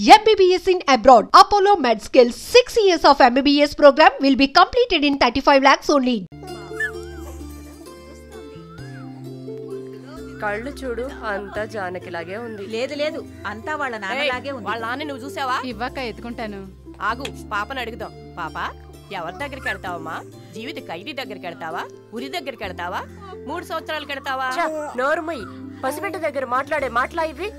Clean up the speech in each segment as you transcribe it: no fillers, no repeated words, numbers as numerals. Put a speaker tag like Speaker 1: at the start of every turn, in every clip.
Speaker 1: MBBS in abroad. Apollo MedSkills 6 years of MBBS program will be completed in 35 lakhs only.
Speaker 2: కళ్ళు చూడు అంతా జానకిలాగే ఉంది.
Speaker 3: లేదు లేదు అంతా వాళ్ళ నాన్నలాగే ఉంది.
Speaker 2: వాళ్ళ నాన్న నువ్వు చూసావా?
Speaker 4: ఇవ్వక ఎత్తుకుంటాను.
Speaker 2: ఆగు, పాపను అడుగుదాం. పాప, ఎవరి దగ్గరికి వెళ్తావమ్మా? జీవిత ఖైదీ దగ్గరికి వెళ్తావా? ఉరి దగ్గరికి వెళ్తావా? 3 సంవత్సరాలకు వెళ్తావా? నోరుమయ్యి, పసిబిడ్డ దగ్గర మాట్లాడే మాటలా ఇవి?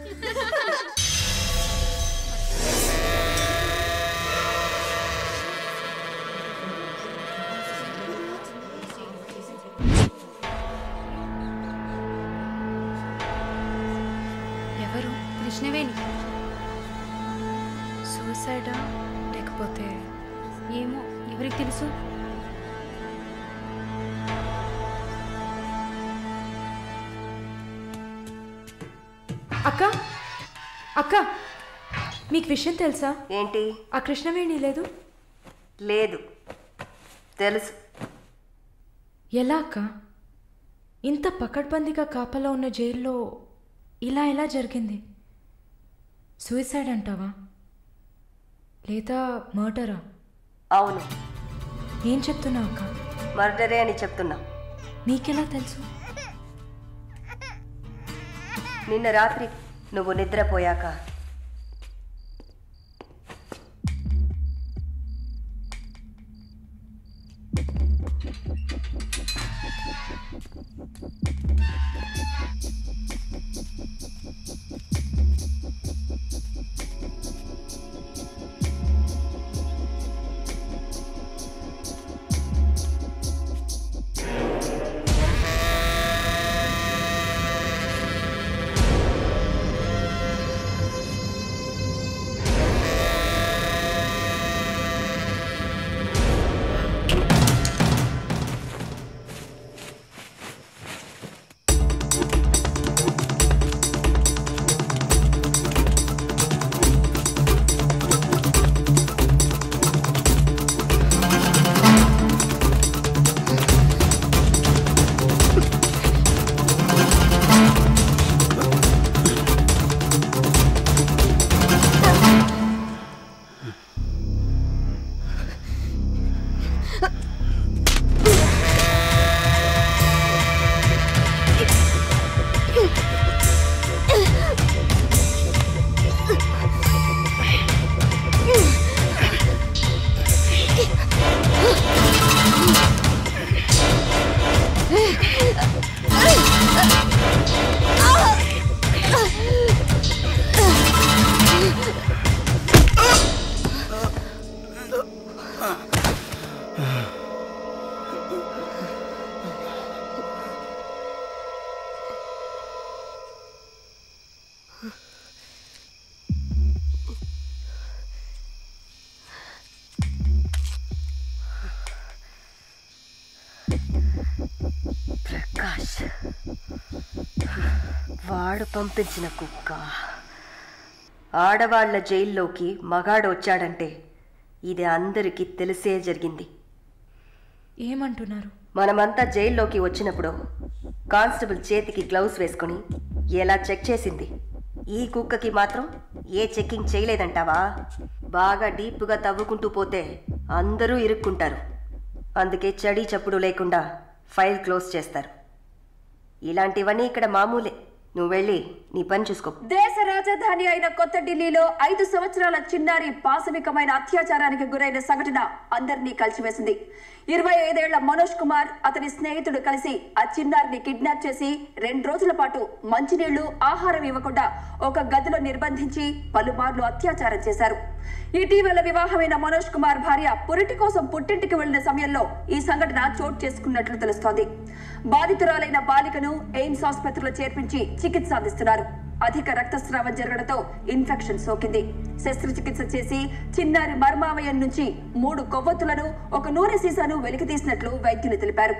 Speaker 4: ఎవరు? కృష్ణవేణి. సూసైడా లేకపోతే ఏమో, ఎవరికి తెలుసు?
Speaker 5: అక్క అక్క, మీకు విషయం తెలుసా?
Speaker 6: ఏంటి?
Speaker 5: ఆ కృష్ణవేణి లేదు.
Speaker 6: లేదు, తెలుసు.
Speaker 5: ఎలా అక్క? ఇంత పకడ్బందీగా కాపలా ఉన్న జైల్లో ఇలా ఎలా జరిగింది? సూసైడ్ అంటావా లేదా మర్డరా?
Speaker 6: అవును.
Speaker 5: ఏం చెప్తున్నావు అక్క?
Speaker 6: మర్డరే అని చెప్తున్నా.
Speaker 5: నీకెలా తెలుసు?
Speaker 6: నిన్న రాత్రి నువ్వు నిద్రపోయాక ప్రకాష్ వాడు పంపించిన కుక్క. ఆడవాళ్ల జైల్లోకి మగాడు వచ్చాడంటే ఇది అందరికీ తెలిసే జరిగింది.
Speaker 5: ఏమంటున్నారు?
Speaker 6: మనమంతా జైల్లోకి వచ్చినప్పుడు కానిస్టేబుల్ చేతికి గ్లౌస్ వేసుకుని ఎలా చెక్ చేసింది, ఈ కుక్కకి మాత్రం ఏ చెక్కింగ్ చేయలేదంటావా? బాగా డీప్గా తవ్వుకుంటూ పోతే అందరూ ఇరుక్కుంటారు. అందుకే చడి చప్పుడు లేకుండా ఫైల్ క్లోజ్ చేస్తారు. ఇలాంటివన్నీ ఇక్కడ మామూలే. నువ్వు వెళ్ళి నీ పని చూసుకో.
Speaker 7: దేశ రాజధాని అయిన కొత్త ఢిల్లీలో 5 సంవత్సరాల చిన్నారి పాశవికమైన అత్యాచారానికి గురైన సంఘటన అందరినీ కలిసివేసింది. 25 ఏళ్ల మనోజ్ కుమార్, అతని స్నేహితుడు కలిసి ఆ చిన్నారిని కిడ్నాప్ చేసి 2 రోజుల పాటు మంచినీళ్లు, ఆహారం ఇవ్వకుండా ఒక గదిలో నిర్బంధించి పలుమార్లు అత్యాచారం చేశారు. ఇటీవల వివాహమైన మనోజ్ కుమార్ భార్య పురిటి కోసం పుట్టింటికి వెళ్లిన సమయంలో ఈ సంఘటన చోటు చేసుకున్నట్లు తెలుస్తోంది. బాధితురాలైన బాలికను ఎయిమ్స్ ఆసుపత్రిలో చేర్పించి చికిత్స అందిస్తున్నారు. అధిక రక్తస్రావం జరగడంతో ఇన్ఫెక్షన్ సోకింది. శస్త్రచికిత్స చేసి చిన్నారి మర్మావయం నుంచి 3 కొవ్వొత్తులను, ఒక నూనె సీసాను వెలికి తీసినట్లు వైద్యులు తెలిపారు.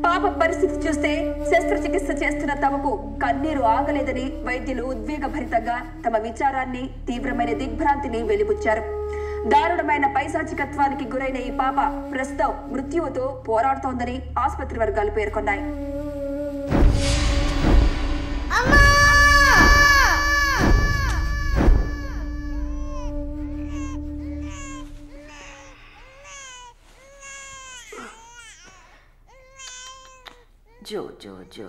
Speaker 7: పాప పరిస్థితి చూస్తే శస్త్రచికిత్స చేస్తున్న తమకు కన్నీరు ఆగలేదని వైద్యులు ఉద్వేగభరితంగా తమ విచారాన్ని, తీవ్రమైన దిగ్భ్రాంతిని వెలిబుచ్చారు. దారుణమైన పైశాచికత్వానికి గురైన ఈ పాప ప్రస్తుతం మృత్యువుతో పోరాడుతోందని ఆసుపత్రి వర్గాలు పేర్కొన్నాయి.
Speaker 6: జో జో జో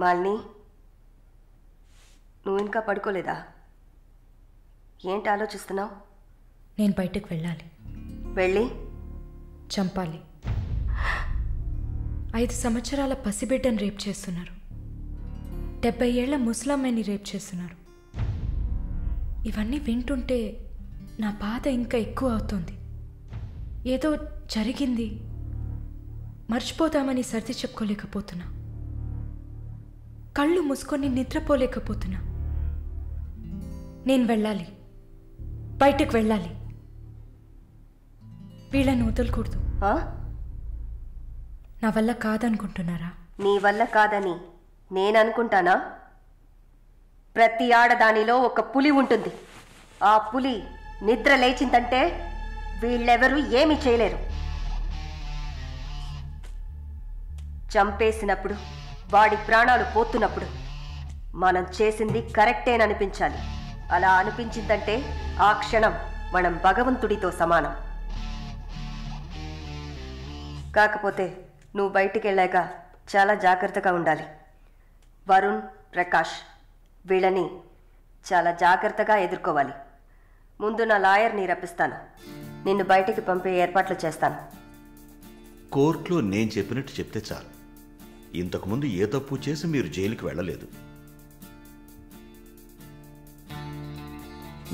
Speaker 6: మాలిని, నువ్వు ఇంకా పడుకోలేదా? ఏంటి ఆలోచిస్తున్నావు?
Speaker 5: నేను బయటకు వెళ్ళాలి.
Speaker 6: వెళ్ళి
Speaker 5: చంపాలి. 5 సంవత్సరాల పసిబిడ్డను రేప్ చేస్తున్నారు. 70 ఏళ్ల ముసలమ్మని రేప్ చేస్తున్నారు. ఇవన్నీ వింటుంటే నా బాధ ఇంకా ఎక్కువ అవుతుంది. ఏదో జరిగింది, మర్చిపోతామని సర్ది చెప్పుకోలేకపోతున్నా. కళ్ళు మూసుకొని నిద్రపోలేకపోతున్నా. నేను వెళ్ళాలి, బయటకు వెళ్ళాలి. వీళ్ళని వదలకూడదు. నా వల్ల కాదనుకుంటున్నారా?
Speaker 6: నీ వల్ల కాదని నేను అనుకుంటానా? ప్రతి ఆడదానిలో ఒక పులి ఉంటుంది. ఆ పులి నిద్ర లేచిందంటే వీళ్ళెవరూ ఏమీ చేయలేరు. చంపేసినప్పుడు, వాడి ప్రాణాలు పోతున్నప్పుడు మనం చేసింది కరెక్టేననిపించాలి. అలా అనిపించిందంటే ఆ క్షణం మనం భగవంతుడితో సమానం. కాకపోతే నువ్వు బయటికి వెళ్ళాక చాలా జాగ్రత్తగా ఉండాలి. వరుణ్, ప్రకాష్ వీళ్ళని చాలా జాగ్రత్తగా ఎదుర్కోవాలి. ముందు నా లాయర్ని రప్పిస్తాను. నిన్ను బయటికి పంపే ఏర్పాట్లు చేస్తాను.
Speaker 8: కోర్టులో నేను చెప్పినట్టు చెప్తే చాలు. ఇంతకుముందు ఏ తప్పు చేసి మీరు జైలుకి వెళ్ళలేదు.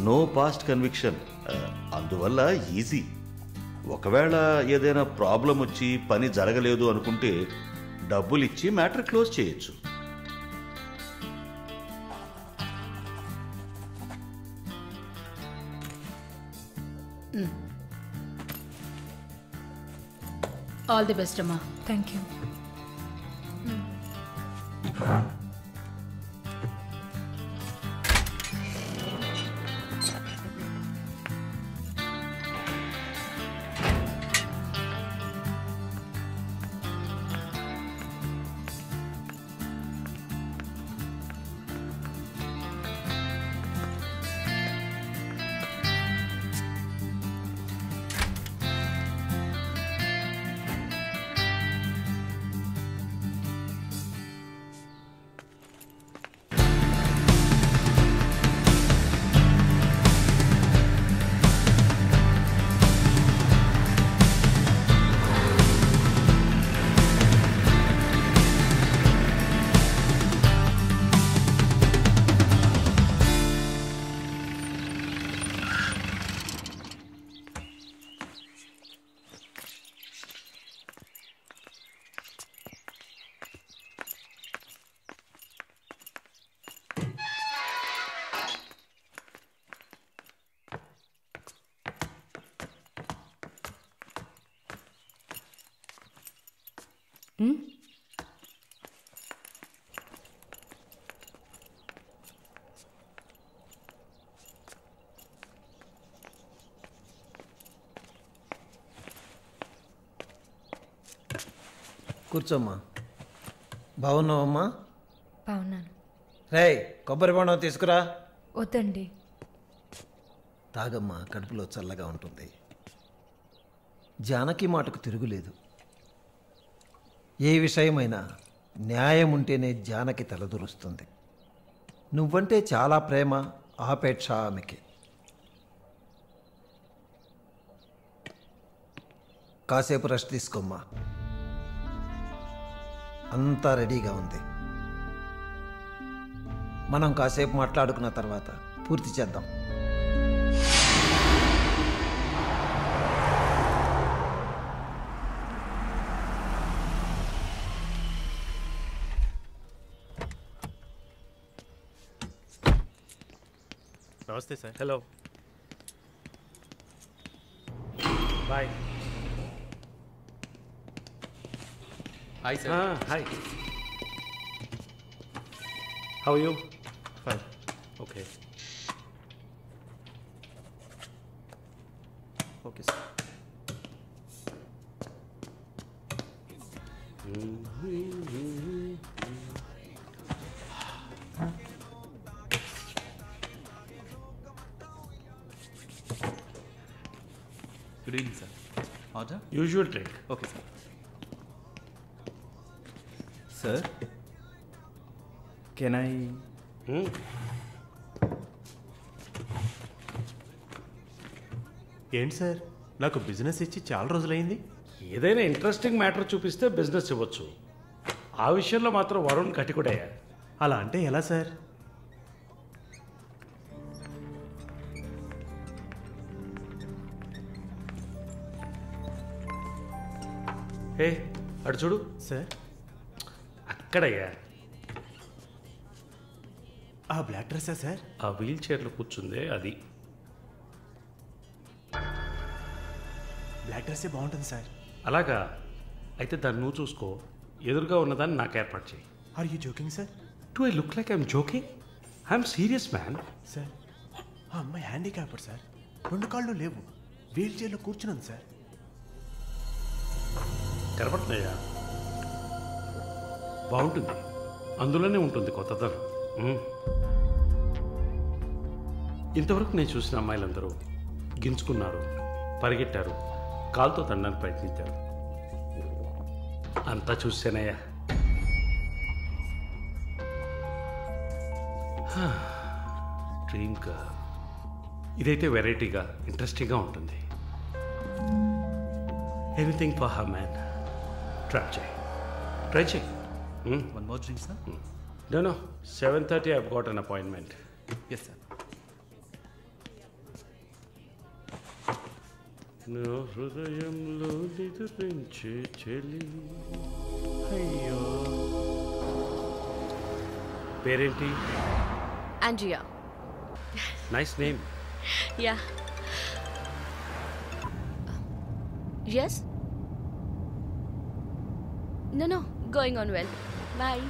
Speaker 8: నో పాస్ట్ కన్విక్షన్, అందువల్ల ఈజీ. ఒకవేళ ఏదైనా ప్రాబ్లం వచ్చి పని జరగలేదు అనుకుంటే డబ్బులు ఇచ్చి మ్యాటర్ క్లోజ్ చేయొచ్చు.
Speaker 4: ఆల్ ది బెస్ట్ అమ్మా.
Speaker 5: Thank you.
Speaker 9: కూర్చోమ్మా. బాగున్నావమ్మా?
Speaker 5: బాగున్నాను.
Speaker 9: రేయ్, కొబ్బరి బొండం తీసుకురా.
Speaker 5: వద్దండి.
Speaker 9: తాగమ్మా, కడుపులో చల్లగా ఉంటుంది. జానకి మాటకు తిరుగులేదు. ఏ విషయమైనా న్యాయం ఉంటేనే జానకి తలదూరుస్తుంది. నువ్వంటే చాలా ప్రేమ, ఆపేక్ష ఆమెకి. కాసేపు రెస్ట్ తీసుకోమ్మా. అంతా రెడీగా ఉంది. మనం కాసేపు మాట్లాడుకున్న తర్వాత పూర్తి చేద్దాం.
Speaker 10: నమస్తే sir. Hello, boy.
Speaker 11: Hi sir.
Speaker 10: Hi. How you? Fine. Okay okay sir.
Speaker 11: Good evening sir. Order?
Speaker 10: Usual drink.
Speaker 11: Okay sir. Sir can I?
Speaker 10: ఏంటి సార్, నాకు బిజినెస్ ఇచ్చి చాలా రోజులైంది.
Speaker 12: ఏదైనా ఇంట్రెస్టింగ్ మ్యాటర్ చూపిస్తే బిజినెస్ ఇవ్వచ్చు. ఆ విషయంలో మాత్రం వరుణ్ కటికుడయ్యా.
Speaker 10: అలా అంటే ఎలా సార్?
Speaker 12: హే అటు చూడు
Speaker 10: సార్.
Speaker 12: అక్కడయ్యా.
Speaker 10: ఆ బ్లాక్ డ్రెస్సా సార్?
Speaker 12: ఆ వీల్ చైర్లో కూర్చుందే అది.
Speaker 10: బ్లాక్ డ్రెస్సే బాగుంటుంది సార్.
Speaker 12: అలాగా? అయితే దాన్ని నువ్వు చూసుకో, ఎదురుగా ఉన్నదాన్ని నాకు ఏర్పాటు చేయి.
Speaker 10: Are you joking sir?
Speaker 12: Do I look like I'm joking? I'm serious man.
Speaker 10: Sir ఆ అమ్మాయి హ్యాండిక్యాప్డ్ సార్, 2 కాళ్ళు లేవు, వీల్ చైర్లో కూర్చున్నాను సార్.
Speaker 12: కనపడుతున్నాయా? బాగుంటుంది, అందులోనే ఉంటుంది కొత్తదనం. ఇంతవరకు నేను చూసిన అమ్మాయిలందరూ గింజుకున్నారు, పరిగెట్టారు, కాలుతో తండడానికి ప్రయత్నించారు. అంతా చూసానయ్యా. Dream girl. ఇదైతే వెరైటీగా ఇంట్రెస్టింగ్గా ఉంటుంది. Anything for her man. Try చేయి.
Speaker 11: One more drink sir?
Speaker 12: No, 7:30 I've got an appointment.
Speaker 11: Yes sir.
Speaker 12: నా హృదయంలో నిద్రించే చెలి. అయ్యో, పేరేంటి?
Speaker 2: Andrea.
Speaker 12: Nice name.
Speaker 2: Yeah. Yes? No, going on well. Bye.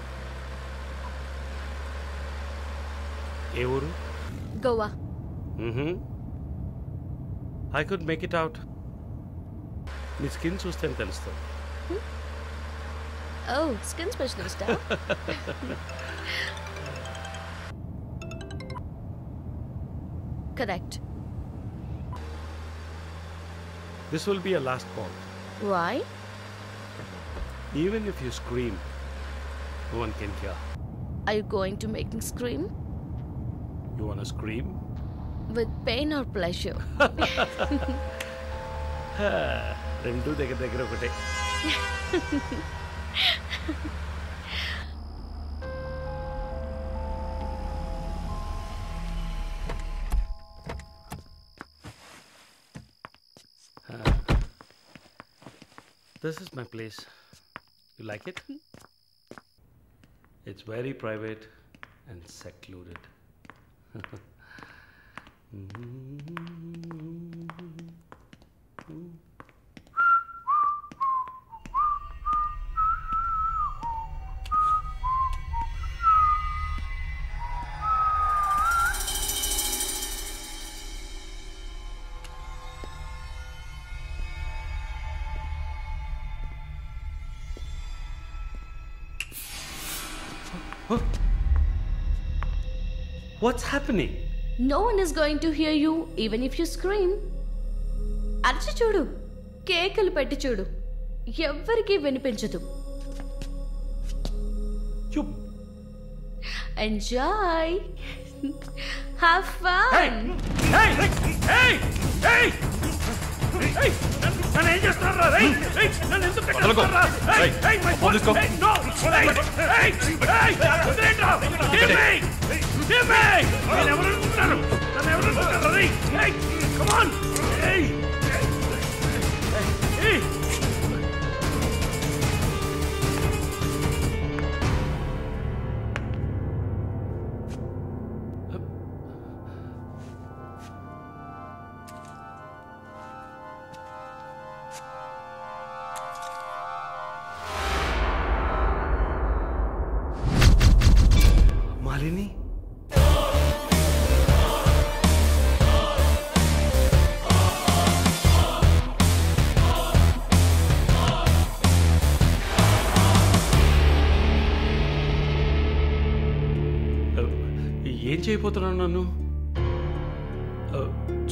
Speaker 12: ఏ ఊరు?
Speaker 2: Goa.
Speaker 12: I could make it out. నీ skin చూస్తే తెలుస్తుంది.
Speaker 2: Oh, skin specialist. Correct.
Speaker 12: This will be a last call.
Speaker 2: Why?
Speaker 12: Even if you scream, no one can hear.
Speaker 2: Are you going to make me scream?
Speaker 12: You wanna scream?
Speaker 2: With pain or pleasure?
Speaker 12: రెండు దగ్గర ఒకటే. This is my place. You like it? It's very private and secluded. What's happening?
Speaker 2: No one is going to hear you even if you scream. అరచి చూడు, కేకలు పెట్టి చూడు, ఎవ్వరికీ వినిపించదు. Enjoy. Have fun.
Speaker 12: Hey! నన్ను ఏం చేస్తున్నారా? నన్ను ఎందుకు కట్టేస్తున్నారా? My phone. No! Give me! నేను ఎవరనుకుంటున్నారు? నన్ను ఎవరనుకుంటున్నారు? Come on! Hey! మాలిని, ఏం చేయబోతున్నాను నన్ను?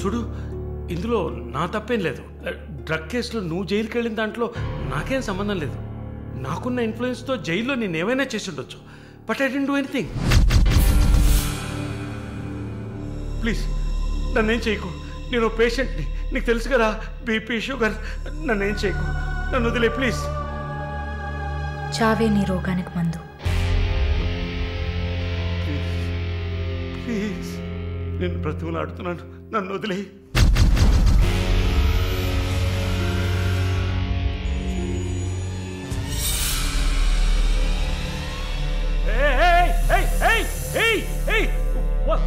Speaker 12: చూడు, ఇందులో నా తప్పేం లేదు. డ్రగ్ కేసులో నువ్వు జైలుకి వెళ్ళిన దాంట్లో నాకేం సంబంధం లేదు. నాకున్న ఇన్ఫ్లుయెన్స్తో జైల్లో నేను ఏమైనా చేసి ఉండొచ్చు. But I don't do anything. Please నన్నేం చేయకు. నేను పేషెంట్ని, నీకు తెలుసు కదా, బీపీ షుగర్. నన్నేం చేయకు, నన్ను వదిలే ప్లీజ్.
Speaker 5: చావే నీ రోగానికి మందు.
Speaker 12: ప్లీజ్ నేను బ్రతిమలాడుతున్నాను, నన్ను వదిలే.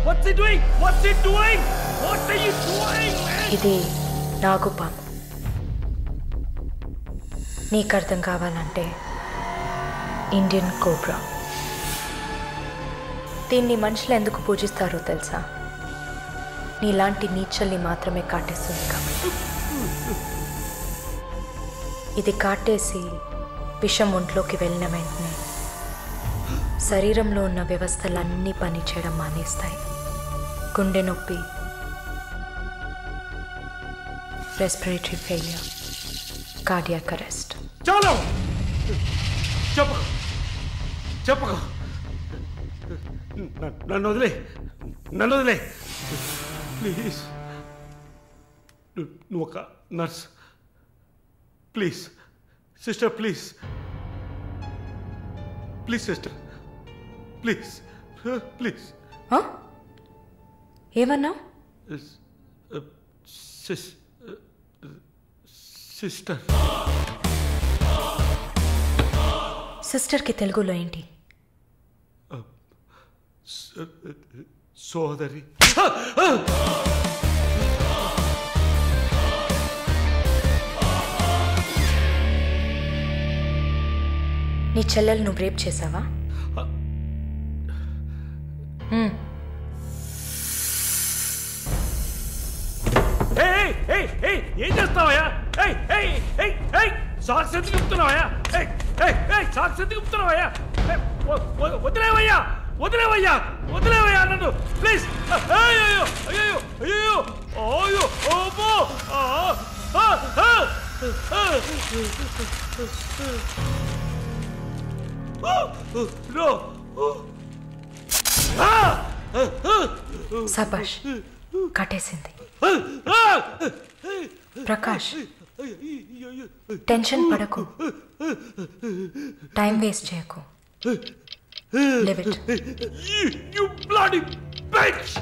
Speaker 12: What's he doing? What's he doing? What are you doing, man?
Speaker 5: ఇది నాగుపాము. నీకు అర్థం కావాలంటే ఇండియన్ కోబ్రా. దీన్ని మనుషులు ఎందుకు పూజిస్తారో తెలుసా? నీలాంటి నీచల్ని మాత్రమే కాటేస్తుంది కాబట్టి. ఇది కాటేసి విషం ఒంట్లోకి వెళ్ళిన వెంటనే శరీరంలో ఉన్న వ్యవస్థలన్నీ పనిచేయడం మానేస్తాయి. గుండె నొప్పి, రెస్పిరేటరీ ఫెయిలియర్, కార్డియాక్ అరెస్ట్.
Speaker 12: చాలు, చెప్పకు చెప్పకు. నన్ను వదిలే, నన్ను వదిలే ప్లీజ్. నువ్వు ఒక nurse. Please sister, please please sister, please please.
Speaker 5: ఏమన్నా?
Speaker 12: సిస్టర్.
Speaker 5: సిస్టర్కి తెలుగులో ఏంటి?
Speaker 12: సోదరి.
Speaker 5: నీ చెల్లెలు నువ్వు రేప్ చేసావా?
Speaker 12: ఏం చేస్తావయ్యా? సాక్స్ ఎందుకు చెప్తున్నావయ్యా? సాక్స్ ఎందుకు చెప్తున్నావయ్యా? వదిలేవయ్యా, వదిలేవయ్యా, వదిలేవయ్యా నన్ను ప్లీజ్. అయ్యో అయ్యో అయ్యో అయ్యో ఓపో.
Speaker 5: సబాష్, కట్టేసింది. ప్రకాష్, టెన్షన్ పడకు, టైం వేస్ట్ చేయకు. Live it.
Speaker 12: You bloody bitch!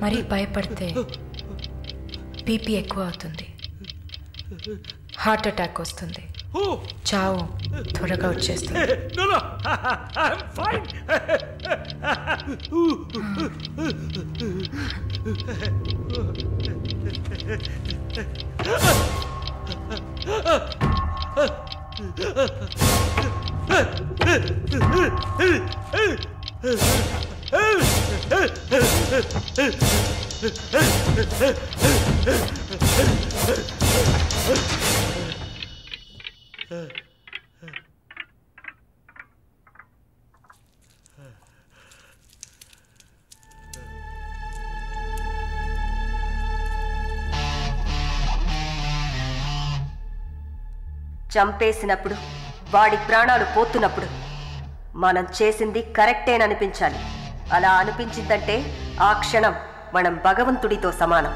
Speaker 5: మరీ భయపడితే బీపీ ఎక్కువ అవుతుంది, హార్ట్ అటాక్ వస్తుంది, చావు త్వరగా వచ్చేస్తుంది.
Speaker 12: No, no, I'm fine.
Speaker 6: చంపేసినప్పుడు, వాడి ప్రాణాలు పోతున్నప్పుడు మనం చేసింది కరెక్టేననిపించాలి. అలా అనిపించిందంటే ఆ క్షణం మనం భగవంతుడితో సమానం.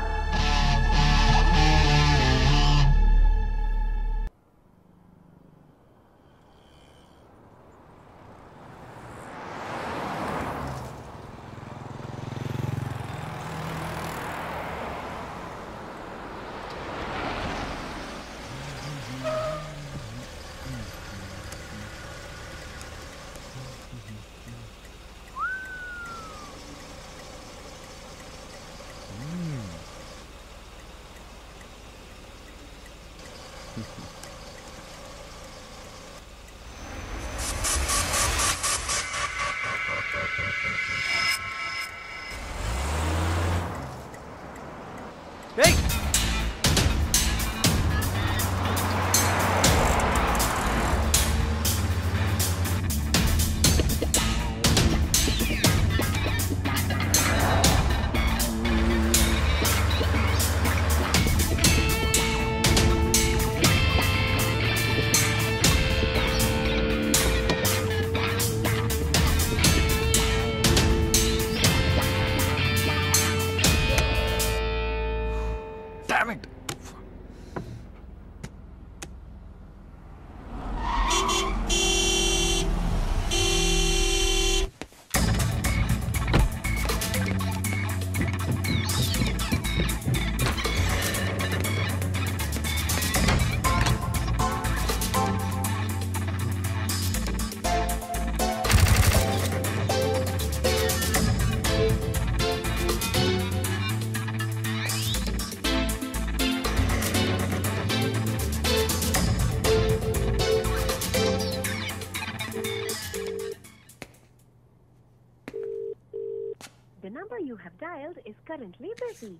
Speaker 13: number you have dialed is currently busy.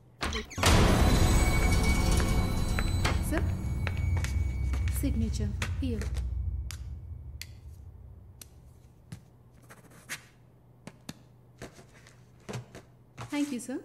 Speaker 4: Sir, signature here. Thank you, sir.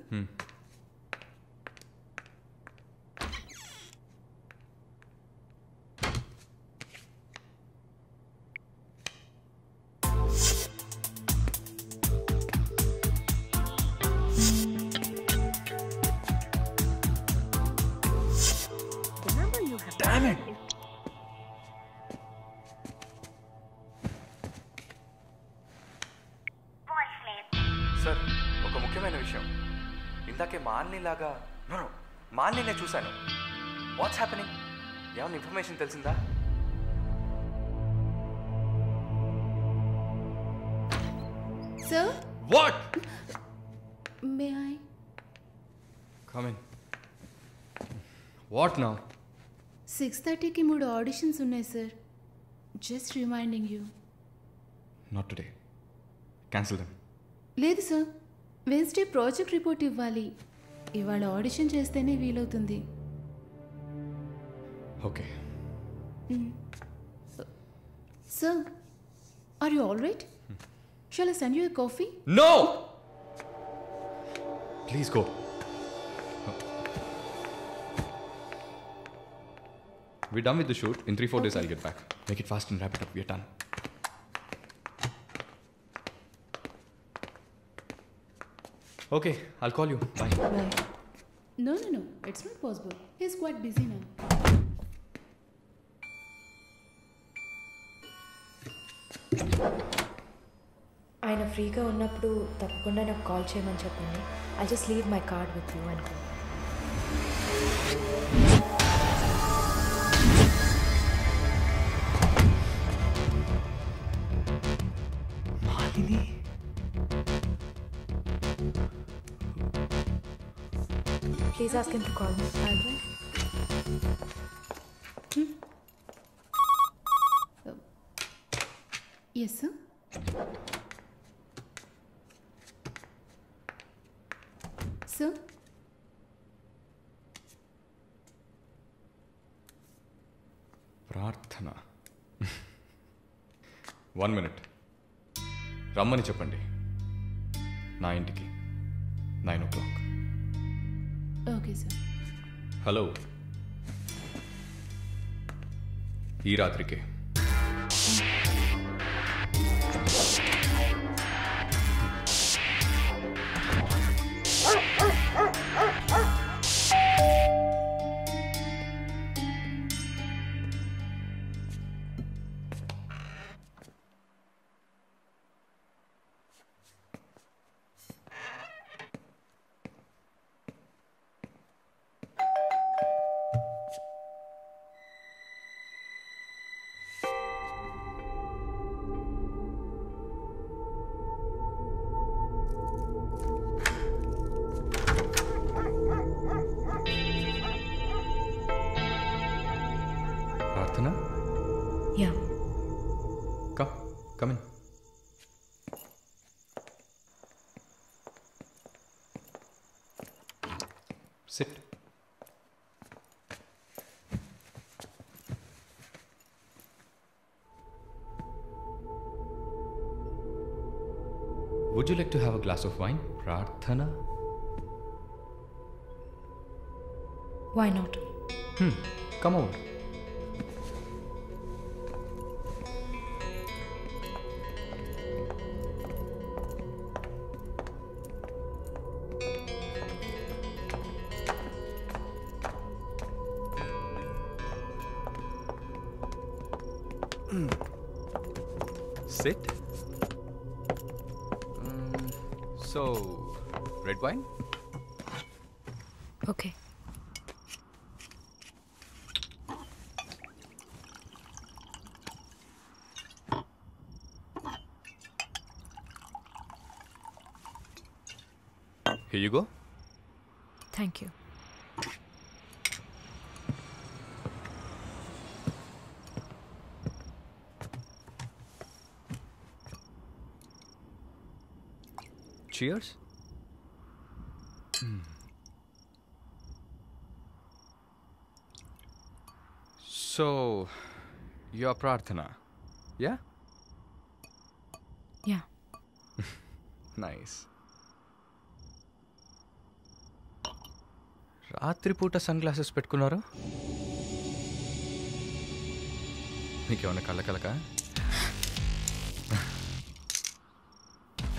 Speaker 13: The number you have
Speaker 11: Damn it!
Speaker 13: dialed is
Speaker 14: sir ఒక ముఖ్యమైన విషయం ఇందాకే మాలినిలాగా నో మాలిని చూశాను. What's happening? ఏమైనా ఇన్ఫర్మేషన్ తెలిసిందా?
Speaker 4: Sir?
Speaker 14: What?
Speaker 4: May I?
Speaker 14: Come in. What now?
Speaker 4: 6:30కి 3 auditions ఉన్నాయి sir. Just reminding you.
Speaker 14: Not today. Cancel them.
Speaker 4: లేదు సార్, వెన్స్డే ప్రాజెక్ట్ రిపోర్ట్ ఇవ్వాలి. ఇవాళ ఆడిషన్ చేస్తేనే వీలవుతుంది.
Speaker 14: Okay.
Speaker 4: Sir, are you all right? Shall I send you a coffee?
Speaker 14: No! Please go. We're done with the shoot. In 3-4 days I'll get back. Make it fast and wrap it up. We're done. Okay, I'll call you. Bye.
Speaker 4: Bye. No, it's not possible. He's quite busy now.
Speaker 5: ఆయన ఫ్రీగా ఉన్నప్పుడు తప్పకుండా నాకు call చేయమని చెప్పండి. I just leave my card with you అనుకో.
Speaker 14: Malini.
Speaker 5: Please ask him to call me.
Speaker 4: Yes, sir. Sir?
Speaker 14: ప్రార్థన. 1 minute. రమ్మని చెప్పండి నా ఇంటికి 9 o'clock.
Speaker 4: Okay, sir.
Speaker 14: హలో, ఈ రాత్రికే. ప్రార్థన?
Speaker 5: Yeah.
Speaker 14: Come in. Sit. Would you like to have a glass of wine, Prarthana?
Speaker 5: Why not?
Speaker 14: Come over. Sit. So, red wine?
Speaker 5: Okay.
Speaker 14: Here you go.
Speaker 5: Thank you.
Speaker 14: Cheers. So, you're Prarthana, yeah?
Speaker 5: Yeah.
Speaker 14: Nice. రాత్రిపూట sunglasses పెట్టుకున్నారు? మీకేమన్నా కళ్ళకలక?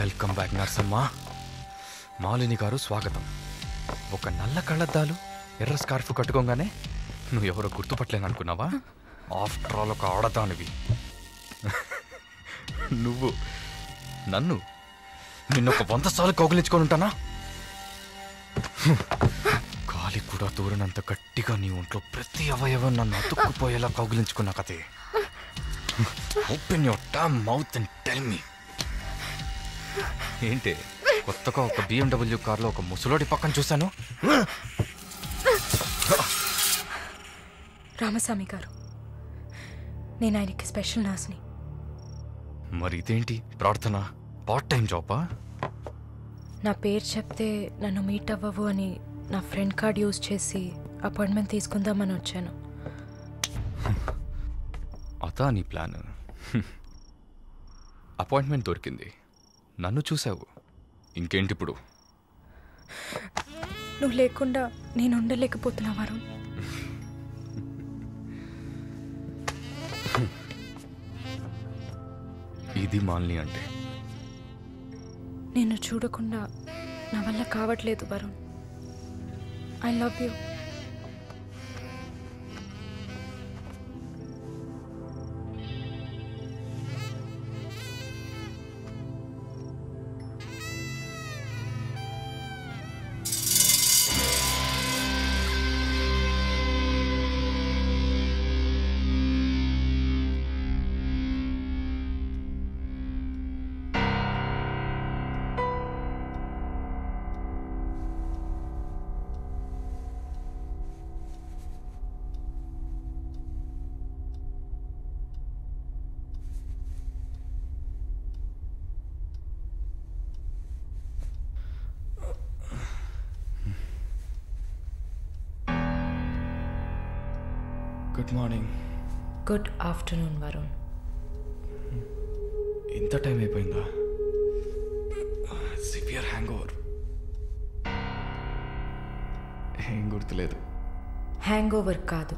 Speaker 14: Welcome back నర్సమ్మ. మాలిని గారు స్వాగతం. ఒక నల్ల కళ్ళద్దాలు ఎర్ర స్కార్ఫ్ కట్టుకోగానే నువ్వు ఎవరో గుర్తుపట్టలేను అనుకున్నావా? ఆఫ్టర్ ఆల్ ఒక ఆడదానివి. నువ్వు నన్ను నిన్నొక 100 సార్లు కౌగిలించుకొని ఉంటానా? గాలి కూడా దూరనంత గట్టిగా నీ ఒంట్లో ప్రతి అవయవం నన్ను అతుక్కుపోయేలా కౌగిలించుకున్నా కదే. Open your damn mouth and tell me. ఏంటి కొత్తగా ఒక BMW కార్లో ఒక ముసలోడి పక్కన చూశాను?
Speaker 5: రామస్వామి గారు, నేను ఆయనకి స్పెషల్ నర్స్ని.
Speaker 14: మరి ఇదేంటి ప్రార్థన? పార్ట్ టైం జాబా?
Speaker 5: నా పేరు చెప్తే నన్ను మీట్ అవ్వవు అని నా ఫ్రెండ్ కార్డ్ యూజ్ చేసి అపాయింట్మెంట్ తీసుకుందామని వచ్చాను.
Speaker 14: అదా నీ ప్లాన్? అపాయింట్మెంట్ దొరికింది, నన్ను చూసావు, ఇంకేంటి ఇప్పుడు?
Speaker 5: నువ్వు లేకుండా నేను ఉండలేకపోతున్నా వరుణ్.
Speaker 14: ఇది మాలిని అంటే.
Speaker 5: నిన్ను చూడకుండా నా వల్ల కావట్లేదు Varun. I love you.
Speaker 14: Good morning.
Speaker 5: Good afternoon Varun.
Speaker 14: ఇంత టైం అయిపోయిందా? Severe hangover. ఏం గుర్తులేదు.
Speaker 5: హ్యాంగ్ ఓవర్ కాదు,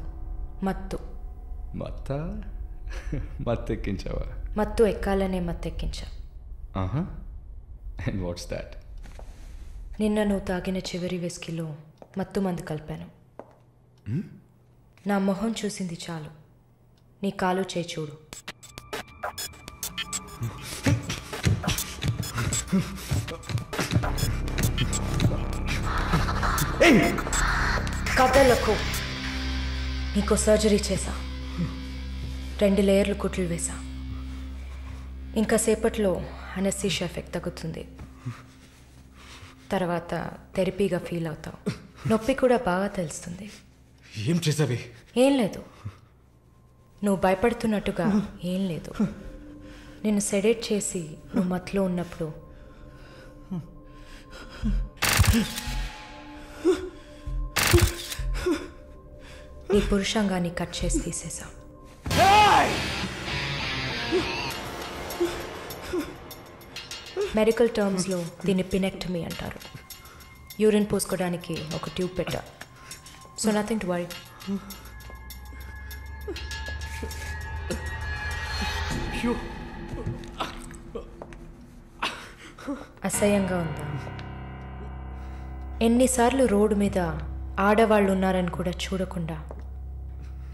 Speaker 5: మత్తు.
Speaker 14: మత్తెక్కించావా?
Speaker 5: మత్తు ఎక్కాలనే మత్తెక్కించా.
Speaker 14: And what's that?
Speaker 5: నిన్న నువ్వు తాగిన చివరి విస్కీలో మత్తు మందు కలిపాను. నా మొహం చూసింది చాలు, నీ కాలు చేయి చూడు. కథలకు నీకు సర్జరీ చేశా, 2 లేయర్లు కుట్లు వేసా. ఇంకా సేపట్లో అనస్థీషియా ఎఫెక్ట్ తగ్గుతుంది. తర్వాత థెరపీగా ఫీల్ అవుతావు. నొప్పి కూడా బాగా తెలుస్తుంది.
Speaker 14: ఏం చేసావి?
Speaker 5: ఏం లేదు, నువ్వు భయపడుతున్నట్టుగా ఏం లేదు. నిన్ను సెడేట్ చేసి నువ్వు మత్తులో ఉన్నప్పుడు నీ పురుషాంగాన్ని కట్ చేసి తీసేసా. మెడికల్ టర్మ్స్లో దీన్ని పినెక్టమీ అంటారు. యూరిన్ పోసుకోవడానికి ఒక ట్యూబ్ పెట్టా. So nothing to worry. అసహ్యంగా ఉందా? ఎన్నిసార్లు రోడ్డు మీద ఆడవాళ్ళు ఉన్నారని కూడా చూడకుండా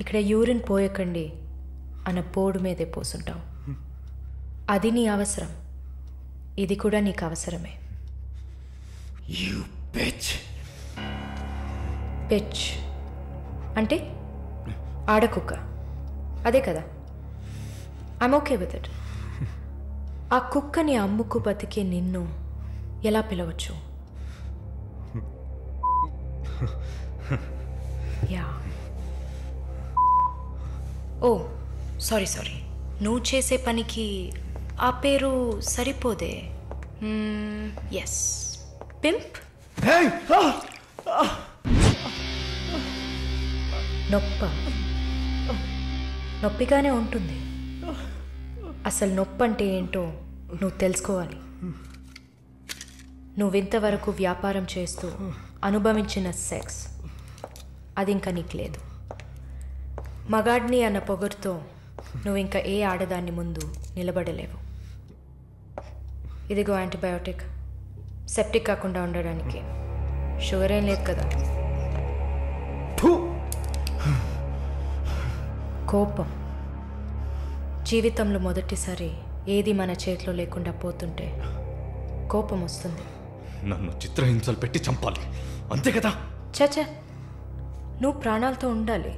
Speaker 5: ఇక్కడ యూరిన్ పోయకండి అన్న బోర్డు మీదే పోసుంటావు. అది నీ అవసరం, ఇది కూడా నీకు అవసరమే. పిచ్ అంటే ఆడకుక్క, అదే కదా? I'm okay with it. ఆ కుక్కని అమ్ముకు బతికే నిన్ను ఎలా పిలవచ్చు? యా. ఓ సారీ, నువ్వు చేసే పనికి ఆ పేరు సరిపోదే. Yes, pimp. నొప్ప నొప్పిగానే ఉంటుంది. అసలు నొప్పి అంటే ఏంటో నువ్వు తెలుసుకోవాలి. నువ్వింతవరకు వ్యాపారం చేస్తూ అనుభవించిన సెక్స్ అది ఇంకా నీకు లేదు. మగాడిని అన్న పొగరుతో నువ్వు ఇంకా ఏ ఆడదాన్ని ముందు నిలబడలేవు. ఇదిగో యాంటీబయోటిక్, సెప్టిక్ కాకుండా ఉండడానికి. షుగర్ ఏం లేదు కదా? కోపం జీవితంలో మొదటిసారి ఏది మన చేతిలో లేకుండా పోతుంటే కోపం వస్తుంది.
Speaker 14: నన్ను చిత్రహింసలు పెట్టి చంపాలి అంతే కదా?
Speaker 5: చచ్చా, నువ్వు ప్రాణాలతో ఉండాలి.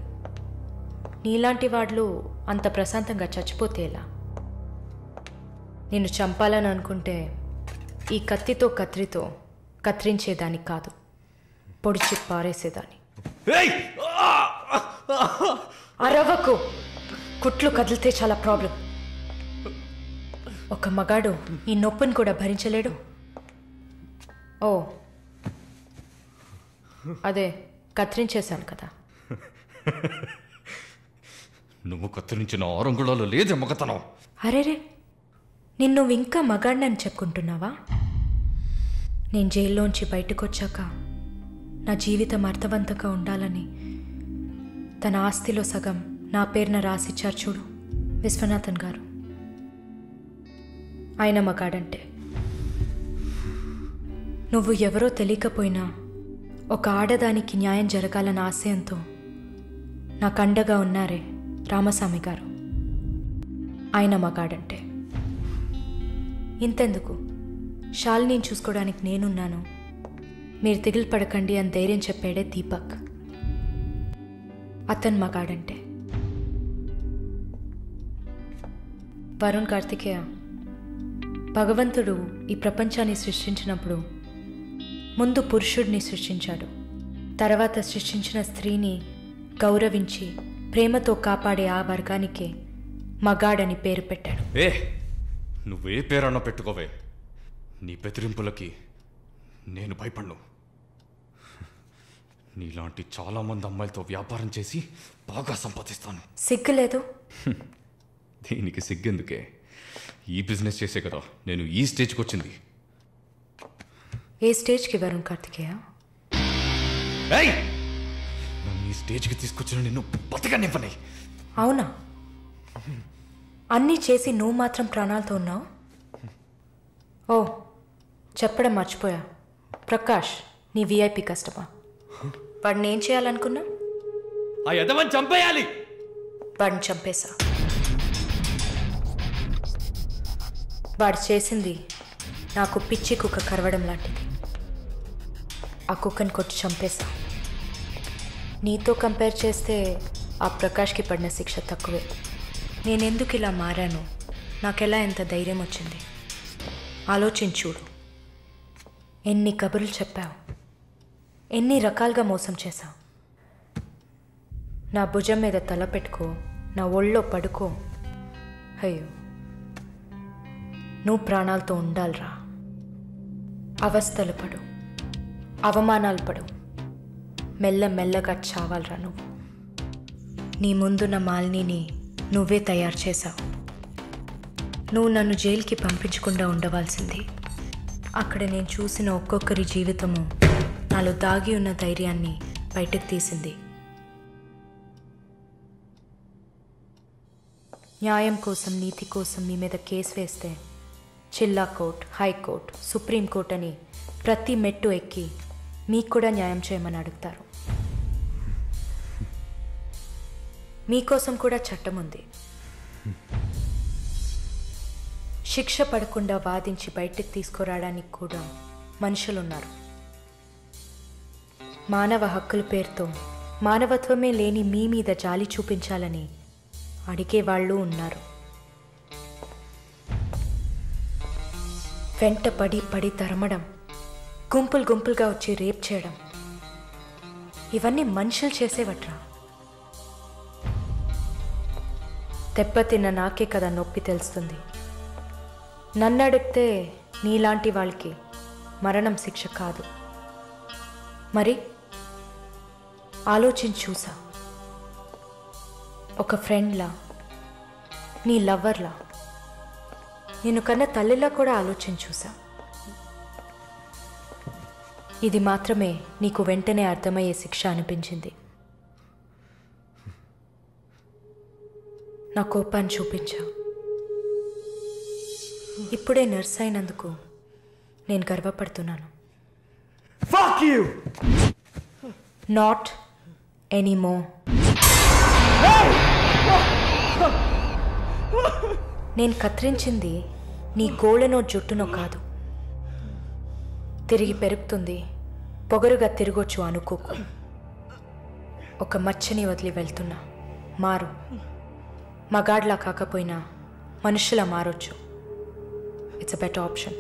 Speaker 5: నీలాంటి వాళ్ళు అంత ప్రశాంతంగా చచ్చిపోతే ఎలా? నిన్ను చంపాలని అనుకుంటే ఈ కత్తితో కత్తిరించేదాన్ని కాదు, పొడిచి పారేసేదాన్ని. అరవకు, కుట్లు కదిలితే చాలా ప్రాబ్లం. ఒక మగాడు ఈ నొప్పిని కూడా భరించలేడు. ఓ అదే కత్తిరించేశాను కదా.
Speaker 14: నువ్వు కత్తిరించిన ఆరంగుళాలు లేదే మగతనం.
Speaker 5: అరేరే, నిన్ను ఇంకా మగాడినని చెప్పుకుంటున్నావా? నేను జైల్లోంచి బయటకు వచ్చాక నా జీవితం అర్థవంతంగా ఉండాలని తన ఆస్తిలో సగం నా పేరున రాసిచ్చారు చూడు విశ్వనాథన్ గారు. ఆయన మగాడంటే. నువ్వు ఎవరో తెలియకపోయినా ఒక ఆడదానికి న్యాయం జరగాలన్న ఆశయంతో నాకు అండగా ఉన్నారే రామస్వామి గారు, ఆయన మగాడంటే. ఇంతెందుకు, శాలిని చూసుకోవడానికి నేనున్నాను, మీరు దిగులు పడకండి అని ధైర్యం చెప్పాడే దీపక్, అతను మగాడంటే. వరుణ్ కార్తికేయ, భగవంతుడు ఈ ప్రపంచాన్ని సృష్టించినప్పుడు ముందు పురుషుడిని సృష్టించాడు, తర్వాత సృష్టించిన స్త్రీని గౌరవించి ప్రేమతో కాపాడే ఆ వర్గానికే మగాడని పేరు పెట్టాడు.
Speaker 14: నువ్వే పేరన్నా పెట్టుకోవే, నీ బెదిరింపులకి నేను భయపడ్ను. నీలాంటి చాలామంది అమ్మాయిలతో వ్యాపారం చేసి బాగా సంపాదిస్తాను.
Speaker 5: సిగ్గులేదు?
Speaker 14: దీనికి సిగ్గెందుకే, ఈ బిజినెస్ చేసే కదా నేను ఈ స్టేజ్కి వచ్చింది.
Speaker 5: ఏ స్టేజ్కి వరుణ్ కార్తికేయ?
Speaker 14: నన్ను ఈ స్టేజ్కి తీసుకొచ్చిన నిన్ను బతకనివ్వని.
Speaker 5: అవునా? అన్నీ చేసి నువ్వు మాత్రం ప్రాణాలతో ఉన్నావు? ఓ చెప్పడం మర్చిపోయా, ప్రకాష్ నీ విఐపి కస్టమర్. వాడిని ఏం చేయాలనుకున్నా?
Speaker 14: ఆ యదవని చంపేయాలి.
Speaker 5: వాడిని చంపేశా. వాడు చేసింది నాకు పిచ్చి కుక్క కరవడం లాంటిది. ఆ కుక్కని కొట్టి చంపేశా. నీతో కంపేర్ చేస్తే ఆ ప్రకాష్కి పడిన శిక్ష తక్కువే. నేనెందుకు ఇలా మారాను, నాకెలా ఎంత ధైర్యం వచ్చింది ఆలోచించుడు. ఎన్ని కబుర్లు చెప్పావు, ఎన్ని రకాలుగా మోసం చేశావు. నా భుజం మీద తల పెట్టుకో, నా ఒళ్ళో పడుకో. అయ్యో, నువ్వు ప్రాణాలతో ఉండాలిరా. అవస్థలు పడు, అవమానాలు పడు, మెల్లమెల్లగా చావాలరా నువ్వు. నీ ముందున్న మాలిని నువ్వే తయారు చేశావు. నువ్వు నన్ను జైలుకి పంపించకుండా ఉండవలసింది. అక్కడ నేను చూసిన ఒక్కొక్కరి జీవితము నాలో దాగి ఉన్న ధైర్యాన్ని బయటకు తీసింది. న్యాయం కోసం, నీతి కోసం మీ మీద కేసు వేస్తే జిల్లా కోర్ట్, హైకోర్టు, సుప్రీంకోర్టు అని ప్రతి మెట్టు ఎక్కి మీకు కూడా న్యాయం చేయమని అడుగుతారు. మీకోసం కూడా చట్టం ఉంది. శిక్ష పడకుండా వాదించి బయటకు తీసుకురావడానికి కూడా మనుషులున్నారు. మానవ హక్కుల పేరుతో మానవత్వమే లేని మీ మీద జాలి చూపించాలని అడిగే వాళ్ళు ఉన్నారు. వెంట పడి తరమడం, గుంపులు గుంపులుగా వచ్చి రేప్ చేయడం, ఇవన్నీ మనుషులు చేసేవట్రా. దెబ్బతిన్న నాకే కదా నొప్పి తెలుస్తుంది. నన్ను అడిగితే నీలాంటి వాళ్ళకి మరణం శిక్ష కాదు. మరి ఆలోచించి చూసా. ఒక ఫ్రెండ్లా నీ లవ్వర్లా, నేను కన్నా తల్లిలా కూడా ఆలోచించి చూసా. ఇది మాత్రమే నీకు వెంటనే అర్థమయ్యే శిక్ష అనిపించింది. నా కోపాన్ని చూపించావు. ఇప్పుడే నర్స్ అయినందుకు నేను గర్వపడుతున్నాను.
Speaker 15: Fuck you!
Speaker 5: Not anymore. నేను కత్తిరించింది నీ గోళ్ళనో జుట్టునో కాదు. తిరిగి పెరుగుతుంది, పొగరుగా తిరగొచ్చు అనుకోకు. ఒక మచ్చని వదిలి వెళ్తున్నా. మారు. మగాడ్లా కాకపోయినా మనుషులా మారొచ్చు. It's a better option.